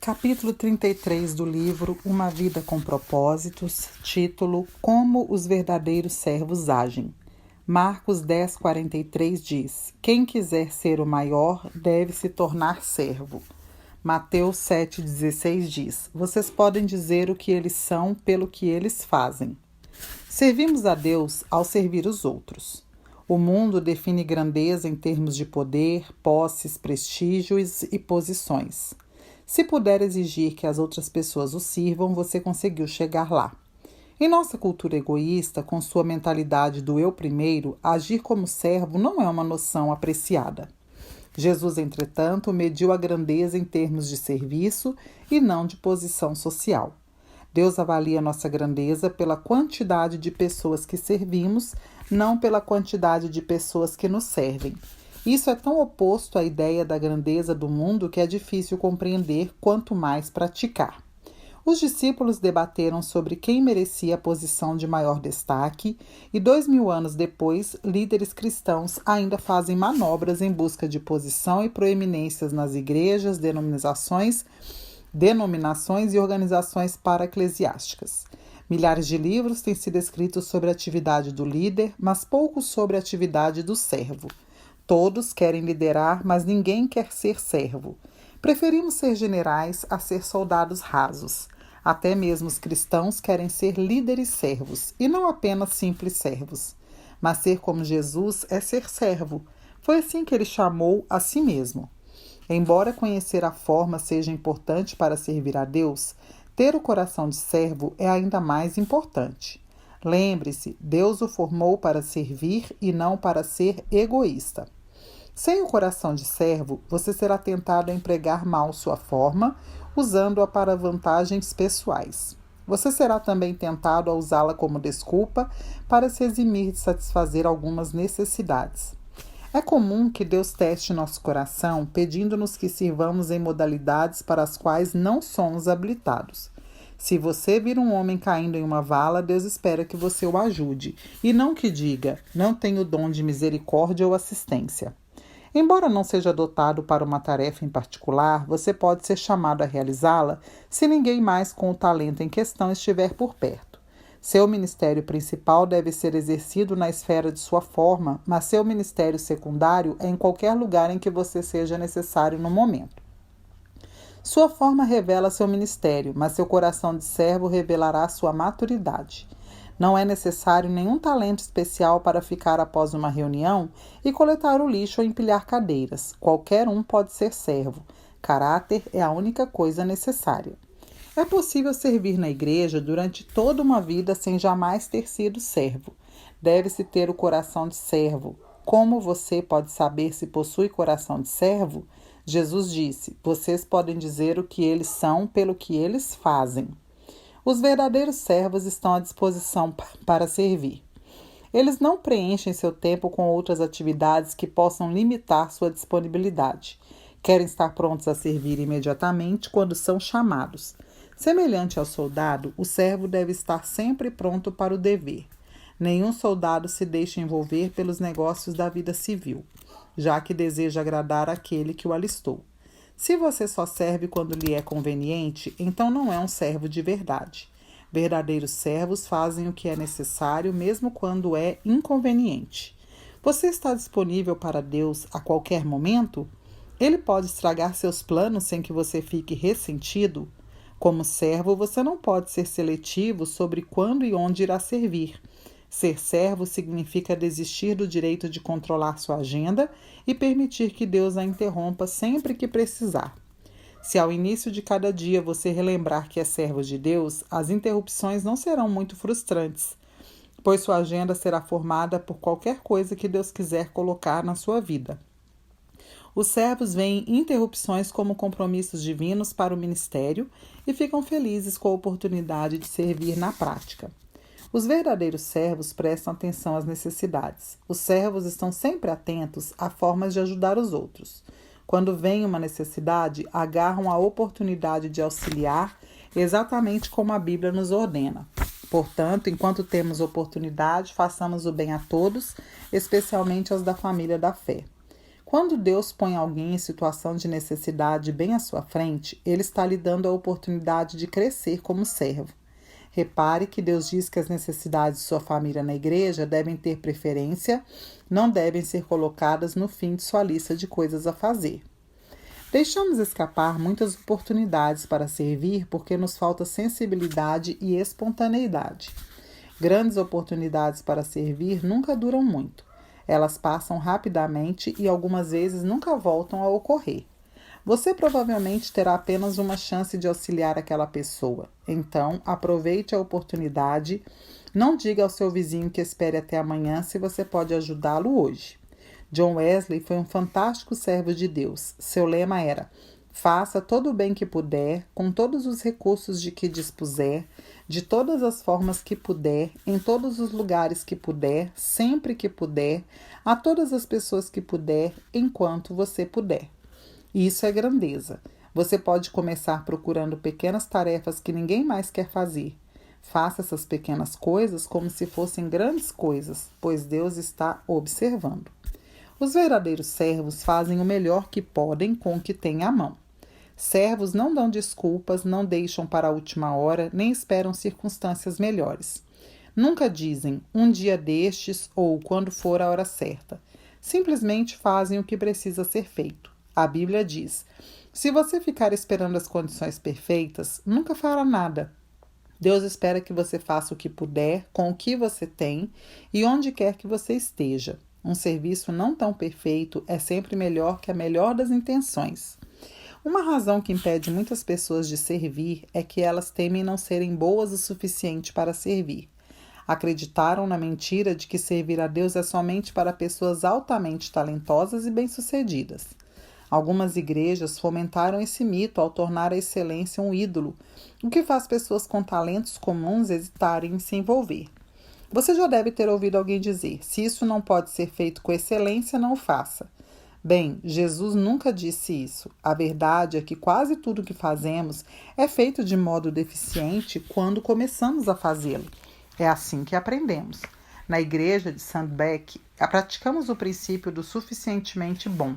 Capítulo 33 do livro Uma Vida com Propósitos, título Como os verdadeiros servos agem. Marcos 10:43 diz: Quem quiser ser o maior deve se tornar servo. Mateus 7:16 diz: Vocês podem dizer o que eles são pelo que eles fazem. Servimos a Deus ao servir os outros. O mundo define grandeza em termos de poder, posses, prestígios e posições. Se puder exigir que as outras pessoas o sirvam, você conseguiu chegar lá. Em nossa cultura egoísta, com sua mentalidade do eu primeiro, agir como servo não é uma noção apreciada. Jesus, entretanto, mediu a grandeza em termos de serviço e não de posição social. Deus avalia nossa grandeza pela quantidade de pessoas que servimos, não pela quantidade de pessoas que nos servem. Isso é tão oposto à ideia da grandeza do mundo que é difícil compreender, quanto mais praticar. Os discípulos debateram sobre quem merecia a posição de maior destaque e 2000 anos depois, líderes cristãos ainda fazem manobras em busca de posição e proeminências nas igrejas, denominações e organizações para-eclesiásticas. Milhares de livros têm sido escritos sobre a atividade do líder, mas poucos sobre a atividade do servo. Todos querem liderar, mas ninguém quer ser servo. Preferimos ser generais a ser soldados rasos. Até mesmo os cristãos querem ser líderes servos, e não apenas simples servos. Mas ser como Jesus é ser servo. Foi assim que ele chamou a si mesmo. Embora conhecer a forma seja importante para servir a Deus, ter o coração de servo é ainda mais importante. Lembre-se, Deus o formou para servir e não para ser egoísta. Sem o coração de servo, você será tentado a empregar mal sua forma, usando-a para vantagens pessoais. Você será também tentado a usá-la como desculpa para se eximir de satisfazer algumas necessidades. É comum que Deus teste nosso coração, pedindo-nos que sirvamos em modalidades para as quais não somos habilitados. Se você vir um homem caindo em uma vala, Deus espera que você o ajude, e não que diga, não tenho dom de misericórdia ou assistência. Embora não seja dotado para uma tarefa em particular, você pode ser chamado a realizá-la se ninguém mais com o talento em questão estiver por perto. Seu ministério principal deve ser exercido na esfera de sua forma, mas seu ministério secundário é em qualquer lugar em que você seja necessário no momento. Sua forma revela seu ministério, mas seu coração de servo revelará sua maturidade. Não é necessário nenhum talento especial para ficar após uma reunião e coletar o lixo ou empilhar cadeiras. Qualquer um pode ser servo. Caráter é a única coisa necessária. É possível servir na igreja durante toda uma vida sem jamais ter sido servo. Deve-se ter o coração de servo. Como você pode saber se possui coração de servo? Jesus disse: Vocês podem dizer o que eles são pelo que eles fazem. Os verdadeiros servos estão à disposição para servir. Eles não preenchem seu tempo com outras atividades que possam limitar sua disponibilidade. Querem estar prontos a servir imediatamente quando são chamados. Semelhante ao soldado, o servo deve estar sempre pronto para o dever. Nenhum soldado se deixa envolver pelos negócios da vida civil, já que deseja agradar aquele que o alistou. Se você só serve quando lhe é conveniente, então não é um servo de verdade. Verdadeiros servos fazem o que é necessário, mesmo quando é inconveniente. Você está disponível para Deus a qualquer momento? Ele pode estragar seus planos sem que você fique ressentido? Como servo, você não pode ser seletivo sobre quando e onde irá servir. Ser servo significa desistir do direito de controlar sua agenda e permitir que Deus a interrompa sempre que precisar. Se ao início de cada dia você relembrar que é servo de Deus, as interrupções não serão muito frustrantes, pois sua agenda será formada por qualquer coisa que Deus quiser colocar na sua vida. Os servos veem interrupções como compromissos divinos para o ministério e ficam felizes com a oportunidade de servir na prática. Os verdadeiros servos prestam atenção às necessidades. Os servos estão sempre atentos a formas de ajudar os outros. Quando vem uma necessidade, agarram a oportunidade de auxiliar, exatamente como a Bíblia nos ordena. Portanto, enquanto temos oportunidade, façamos o bem a todos, especialmente aos da família da fé. Quando Deus põe alguém em situação de necessidade bem à sua frente, Ele está lhe dando a oportunidade de crescer como servo. Repare que Deus diz que as necessidades de sua família na igreja devem ter preferência, não devem ser colocadas no fim de sua lista de coisas a fazer. Deixamos escapar muitas oportunidades para servir porque nos falta sensibilidade e espontaneidade. Grandes oportunidades para servir nunca duram muito. Elas passam rapidamente e algumas vezes nunca voltam a ocorrer. Você provavelmente terá apenas uma chance de auxiliar aquela pessoa. Então, aproveite a oportunidade. Não diga ao seu vizinho que espere até amanhã se você pode ajudá-lo hoje. John Wesley foi um fantástico servo de Deus. Seu lema era: faça todo o bem que puder, com todos os recursos de que dispuser, de todas as formas que puder, em todos os lugares que puder, sempre que puder, a todas as pessoas que puder, enquanto você puder. Isso é grandeza. Você pode começar procurando pequenas tarefas que ninguém mais quer fazer. Faça essas pequenas coisas como se fossem grandes coisas, pois Deus está observando. Os verdadeiros servos fazem o melhor que podem com o que têm à mão. Servos não dão desculpas, não deixam para a última hora, nem esperam circunstâncias melhores. Nunca dizem um dia destes ou quando for a hora certa. Simplesmente fazem o que precisa ser feito. A Bíblia diz: se você ficar esperando as condições perfeitas, nunca fará nada. Deus espera que você faça o que puder, com o que você tem e onde quer que você esteja. Um serviço não tão perfeito é sempre melhor que a melhor das intenções. Uma razão que impede muitas pessoas de servir é que elas temem não serem boas o suficiente para servir. Acreditaram na mentira de que servir a Deus é somente para pessoas altamente talentosas e bem-sucedidas. Algumas igrejas fomentaram esse mito ao tornar a excelência um ídolo, o que faz pessoas com talentos comuns hesitarem em se envolver. Você já deve ter ouvido alguém dizer: se isso não pode ser feito com excelência, não o faça. Bem, Jesus nunca disse isso. A verdade é que quase tudo que fazemos é feito de modo deficiente quando começamos a fazê-lo. É assim que aprendemos. Na igreja de Sandbeck, praticamos o princípio do suficientemente bom.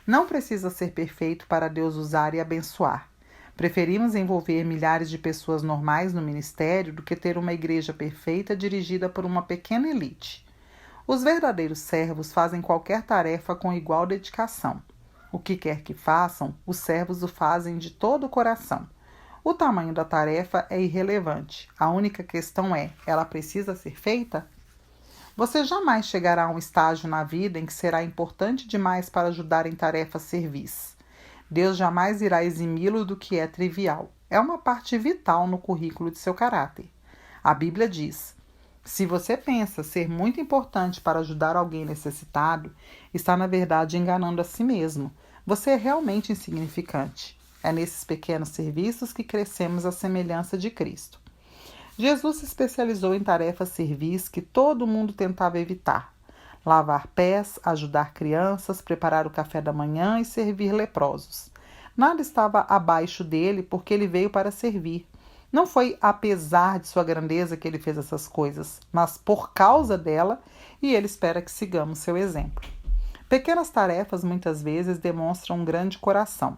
Não precisa ser perfeito para Deus usar e abençoar. Preferimos envolver milhares de pessoas normais no ministério do que ter uma igreja perfeita dirigida por uma pequena elite. Os verdadeiros servos fazem qualquer tarefa com igual dedicação. O que quer que façam, os servos o fazem de todo o coração. O tamanho da tarefa é irrelevante. A única questão é: ela precisa ser feita? Você jamais chegará a um estágio na vida em que será importante demais para ajudar em tarefas servis. Deus jamais irá eximi-lo do que é trivial. É uma parte vital no currículo de seu caráter. A Bíblia diz: se você pensa ser muito importante para ajudar alguém necessitado, está na verdade enganando a si mesmo. Você é realmente insignificante. É nesses pequenos serviços que crescemos à semelhança de Cristo. Jesus se especializou em tarefas servis que todo mundo tentava evitar: lavar pés, ajudar crianças, preparar o café da manhã e servir leprosos. Nada estava abaixo dele porque ele veio para servir. Não foi apesar de sua grandeza que ele fez essas coisas, mas por causa dela, e ele espera que sigamos seu exemplo. Pequenas tarefas muitas vezes demonstram um grande coração.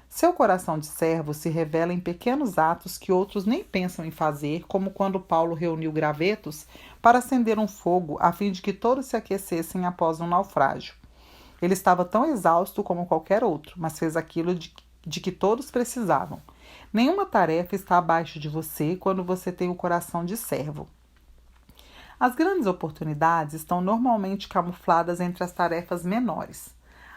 Seu coração de servo se revela em pequenos atos que outros nem pensam em fazer, como quando Paulo reuniu gravetos para acender um fogo a fim de que todos se aquecessem após um naufrágio. Ele estava tão exausto como qualquer outro, mas fez aquilo de que todos precisavam. Nenhuma tarefa está abaixo de você quando você tem o coração de servo. As grandes oportunidades estão normalmente camufladas entre as tarefas menores.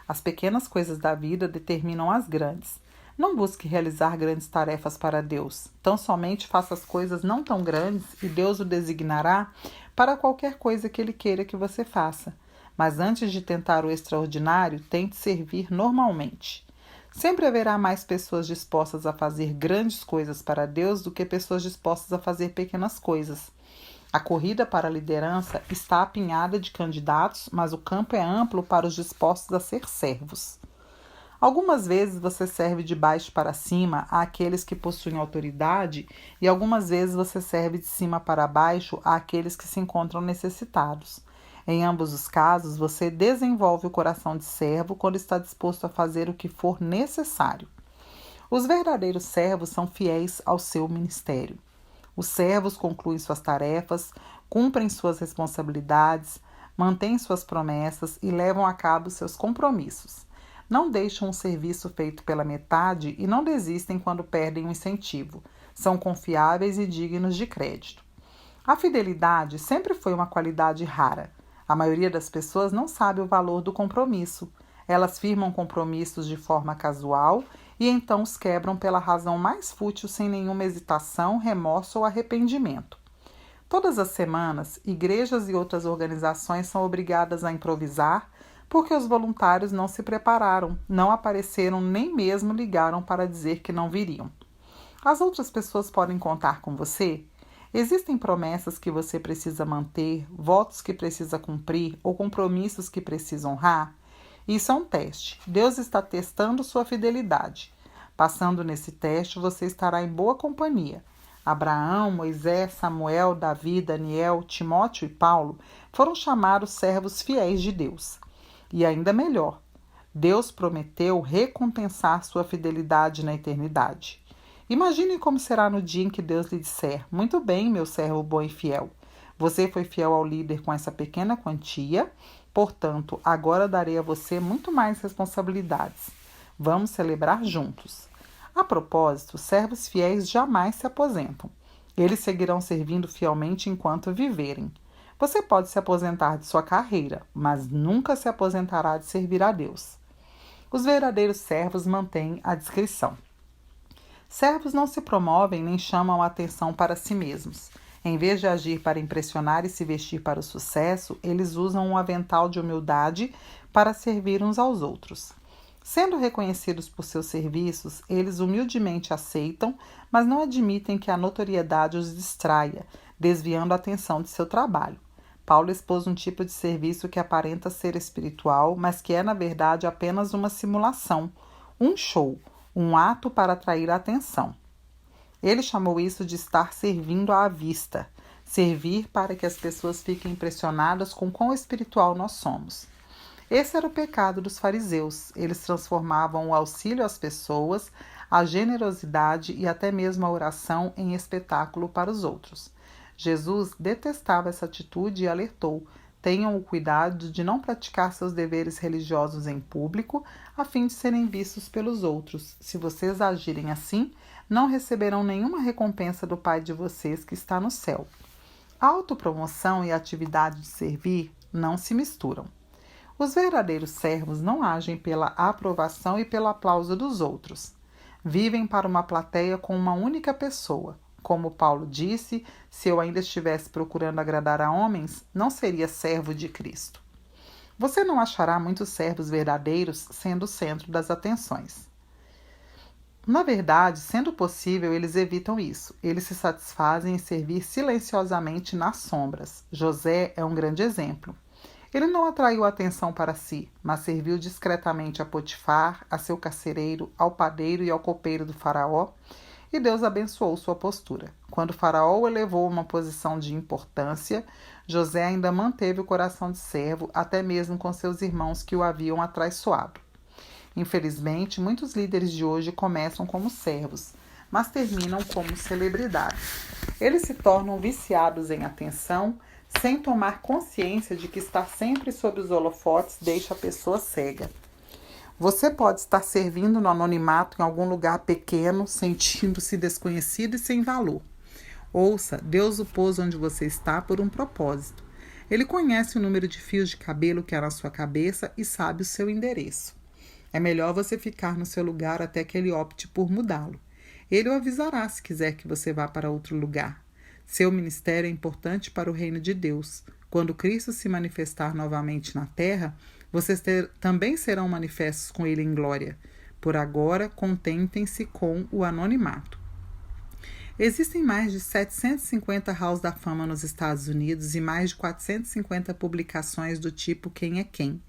As pequenas coisas da vida determinam as grandes. Não busque realizar grandes tarefas para Deus. Tão somente faça as coisas não tão grandes e Deus o designará para qualquer coisa que Ele queira que você faça. Mas antes de tentar o extraordinário, tente servir normalmente. Sempre haverá mais pessoas dispostas a fazer grandes coisas para Deus do que pessoas dispostas a fazer pequenas coisas. A corrida para a liderança está apinhada de candidatos, mas o campo é amplo para os dispostos a ser servos. Algumas vezes você serve de baixo para cima àqueles que possuem autoridade e algumas vezes você serve de cima para baixo àqueles que se encontram necessitados. Em ambos os casos, você desenvolve o coração de servo quando está disposto a fazer o que for necessário. Os verdadeiros servos são fiéis ao seu ministério. Os servos concluem suas tarefas, cumprem suas responsabilidades, mantêm suas promessas e levam a cabo seus compromissos. Não deixam um serviço feito pela metade e não desistem quando perdem o incentivo. São confiáveis e dignos de crédito. A fidelidade sempre foi uma qualidade rara. A maioria das pessoas não sabe o valor do compromisso. Elas firmam compromissos de forma casual e então os quebram pela razão mais fútil sem nenhuma hesitação, remorso ou arrependimento. Todas as semanas, igrejas e outras organizações são obrigadas a improvisar porque os voluntários não se prepararam, não apareceram nem mesmo ligaram para dizer que não viriam. As outras pessoas podem contar com você? Existem promessas que você precisa manter, votos que precisa cumprir ou compromissos que precisa honrar? Isso é um teste. Deus está testando sua fidelidade. Passando nesse teste, você estará em boa companhia. Abraão, Moisés, Samuel, Davi, Daniel, Timóteo e Paulo foram chamados servos fiéis de Deus. E ainda melhor, Deus prometeu recompensar sua fidelidade na eternidade. Imagine como será no dia em que Deus lhe disser: muito bem, meu servo bom e fiel. Você foi fiel ao líder com essa pequena quantia, portanto, agora darei a você muito mais responsabilidades. Vamos celebrar juntos. A propósito, servos fiéis jamais se aposentam. Eles seguirão servindo fielmente enquanto viverem. Você pode se aposentar de sua carreira, mas nunca se aposentará de servir a Deus. Os verdadeiros servos mantêm a discrição. Servos não se promovem nem chamam a atenção para si mesmos. Em vez de agir para impressionar e se vestir para o sucesso, eles usam um avental de humildade para servir uns aos outros. Sendo reconhecidos por seus serviços, eles humildemente aceitam, mas não admitem que a notoriedade os distraia, desviando a atenção de seu trabalho. Paulo expôs um tipo de serviço que aparenta ser espiritual, mas que é, na verdade, apenas uma simulação, um show, um ato para atrair a atenção. Ele chamou isso de estar servindo à vista, servir para que as pessoas fiquem impressionadas com quão espiritual nós somos. Esse era o pecado dos fariseus. Eles transformavam o auxílio às pessoas, a generosidade e até mesmo a oração em espetáculo para os outros. Jesus detestava essa atitude e alertou: tenham o cuidado de não praticar seus deveres religiosos em público, a fim de serem vistos pelos outros. Se vocês agirem assim, não receberão nenhuma recompensa do Pai de vocês que está no céu. A autopromoção e a atividade de servir não se misturam. Os verdadeiros servos não agem pela aprovação e pelo aplauso dos outros. Vivem para uma plateia com uma única pessoa. Como Paulo disse, se eu ainda estivesse procurando agradar a homens, não seria servo de Cristo. Você não achará muitos servos verdadeiros sendo o centro das atenções. Na verdade, sendo possível, eles evitam isso. Eles se satisfazem em servir silenciosamente nas sombras. José é um grande exemplo. Ele não atraiu a atenção para si, mas serviu discretamente a Potifar, a seu carcereiro, ao padeiro e ao copeiro do faraó, e Deus abençoou sua postura. Quando o faraó o elevou a uma posição de importância, José ainda manteve o coração de servo, até mesmo com seus irmãos que o haviam atraiçoado. Infelizmente, muitos líderes de hoje começam como servos, mas terminam como celebridades. Eles se tornam viciados em atenção, sem tomar consciência de que estar sempre sob os holofotes deixa a pessoa cega. Você pode estar servindo no anonimato em algum lugar pequeno, sentindo-se desconhecido e sem valor. Ouça, Deus o pôs onde você está por um propósito. Ele conhece o número de fios de cabelo que há na sua cabeça e sabe o seu endereço. É melhor você ficar no seu lugar até que ele opte por mudá-lo. Ele o avisará se quiser que você vá para outro lugar. Seu ministério é importante para o reino de Deus. Quando Cristo se manifestar novamente na terra, vocês também serão manifestos com ele em glória. Por agora, contentem-se com o anonimato. Existem mais de 750 halls da fama nos Estados Unidos e mais de 450 publicações do tipo Quem é Quem.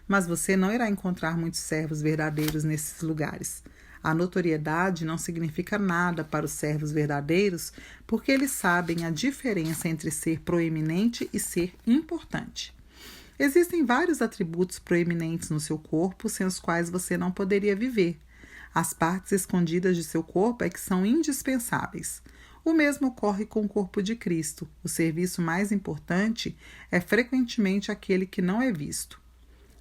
Mas você não irá encontrar muitos servos verdadeiros nesses lugares. A notoriedade não significa nada para os servos verdadeiros, porque eles sabem a diferença entre ser proeminente e ser importante. Existem vários atributos proeminentes no seu corpo sem os quais você não poderia viver. As partes escondidas de seu corpo é que são indispensáveis. O mesmo ocorre com o corpo de Cristo. O serviço mais importante é frequentemente aquele que não é visto.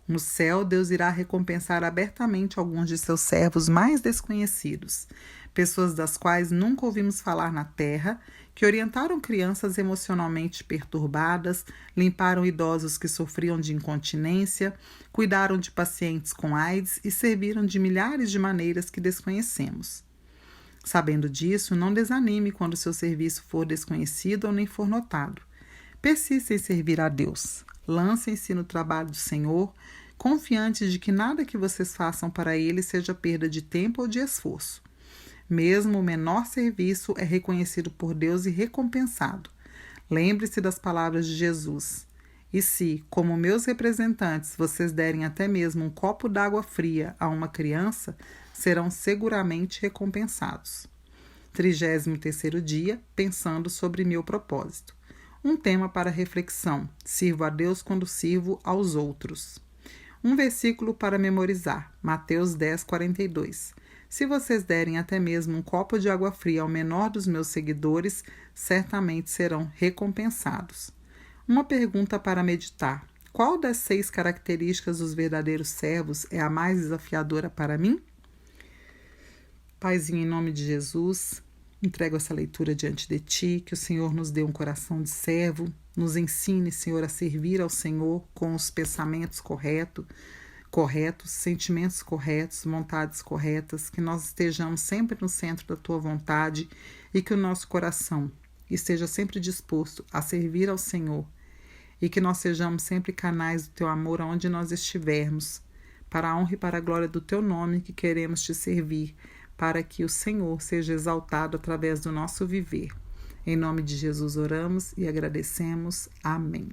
No céu, Deus irá recompensar abertamente alguns de seus servos mais desconhecidos, pessoas das quais nunca ouvimos falar na terra, que orientaram crianças emocionalmente perturbadas, limparam idosos que sofriam de incontinência, cuidaram de pacientes com AIDS e serviram de milhares de maneiras que desconhecemos. Sabendo disso, não desanime quando seu serviço for desconhecido ou nem for notado. Persista em servir a Deus. Lancem-se no trabalho do Senhor, confiantes de que nada que vocês façam para Ele seja perda de tempo ou de esforço. Mesmo o menor serviço é reconhecido por Deus e recompensado. Lembre-se das palavras de Jesus. E se, como meus representantes, vocês derem até mesmo um copo d'água fria a uma criança, serão seguramente recompensados. 33º dia, pensando sobre meu propósito. Um tema para reflexão: sirvo a Deus quando sirvo aos outros. Um versículo para memorizar: Mateus 10:42. Se vocês derem até mesmo um copo de água fria ao menor dos meus seguidores, certamente serão recompensados. Uma pergunta para meditar: qual das 6 características dos verdadeiros servos é a mais desafiadora para mim? Paizinho, em nome de Jesus, entrego essa leitura diante de Ti, que o Senhor nos dê um coração de servo, nos ensine, Senhor, a servir ao Senhor com os pensamentos corretos, sentimentos corretos, vontades corretas, que nós estejamos sempre no centro da Tua vontade e que o nosso coração esteja sempre disposto a servir ao Senhor e que nós sejamos sempre canais do Teu amor aonde nós estivermos, para a honra e para a glória do Teu nome que queremos Te servir, para que o Senhor seja exaltado através do nosso viver. Em nome de Jesus oramos e agradecemos. Amém.